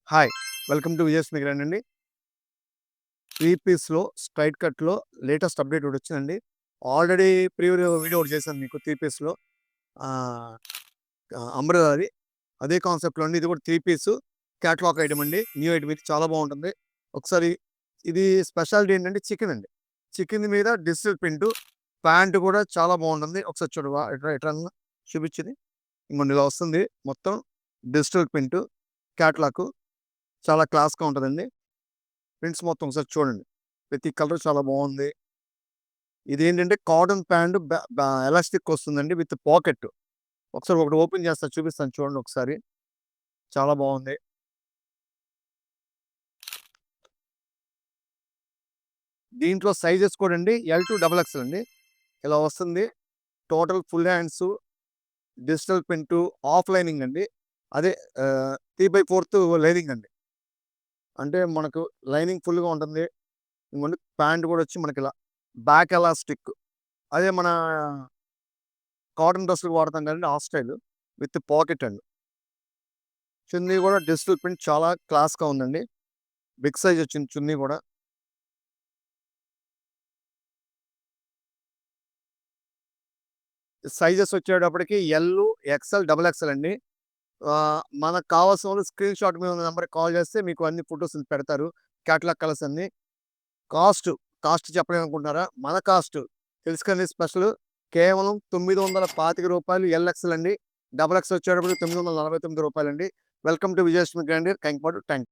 Hi! Welcome to Vijayalakshmi grand అండి. 3 పీస్‌లో straight కట్‌లో లేటెస్ట్ అప్‌డేట్ ఒకటొచ్చిందండి. ఆల్రెడీ వీడియో ఒకటి చేశాను మీకు 3 పీస్‌లో. ఆహ్, అంబ్రెల్లాది. అదే కాన్సెప్ట్‌లో అండి. ఇది కూడా 3 పీసు క్యాటలాగ్ ఐటెమ్ అండి. న్యూ ఐటెమ్ ఇది చాలా బావుంటుంది. ఒకసారి ఇది స్పెషాలిటీ ఏంటంటే చికెన్ అండి. చికెన్ మీద డిజిటల్ ప్రింటు. ప్యాంట్ కూడా చాలా బావుంటుంది. ఒకసారి చూడవా ఇట్రా అన్న చూపించేది. ఇంగోండి ఇలా వస్తుంది. మొత్తం డిజిటల్ ప్రింటు క్యాటలాగు. చాలా క్లాస్‌గా ఉంటదండి. ప్రింట్స్ మొత్తం ఒకసారి చూడండి. ప్రతి కలర్ చాలా బావుంది. ఇదేంటంటే కాటన్ ప్యాంట్ బ బ ఎలాస్టిక్ వస్తుందండి విత్ పాకెట్. ఒకసారి ఒకటి ఓపెన్ చేస్తా చూపిస్తాను చూడండి ఒకసారి. చాలా బావుంది. దీంట్లో సైజెస్ కూడా అండి ఎల్ టు డబుల్ ఎక్సెల్ అండి. ఇలా వస్తుంది. Total full hands, digital print, half lining అండి. అదే 3/4 లైనింగ్ అండి. అంటే మనకు లైనింగ్ ఫుల్‌గా ఉంటుంది. ఇంకోండి ప్యాంట్ కూడా వచ్చి మనకిలా బ్యాక్ ఎలాస్టిక్. అదే మన కాటన్ డ్రెస్‌లకి వాడతాం కదండీ! ఆ స్టైలు విత్ పాకెట్ అండి. చున్నీ గూడా డిజిటల్ ప్రింట్ చాలా క్లాస్‌గా ఉందండి. బిగ్ సైజ్ వచ్చింది చున్నీ గూడా. సైజెస్ వచ్చేటప్పటికి ఎల్లు, ఎక్స్‌ఎల్, డబుల్ ఎక్స్‌ఎల్ అండి. మనకు కావాల్సిన వాళ్ళు స్క్రీన్ షాట్ మీద ఉన్న నంబర్‌కి కాల్ చేస్తే మీకు అన్ని ఫోటోస్ పెడతారు. క్యాటలాగ్ కలర్స్ అన్నీ. కాస్ట్, కాస్ట్ చెప్పలేమనుకుంటున్నారా? మన కాస్ట్ తెలుసు కదండీ స్పెషలు. కేవలం రూ. 925 ఎల్ ఎక్స్‌ఎల్ అండి. డబుల్ ఎక్స్‌ఎల్ వచ్చేటప్పటికి రూ. 949 welcome to Vijayalakshmi grand Kankipadu. Thank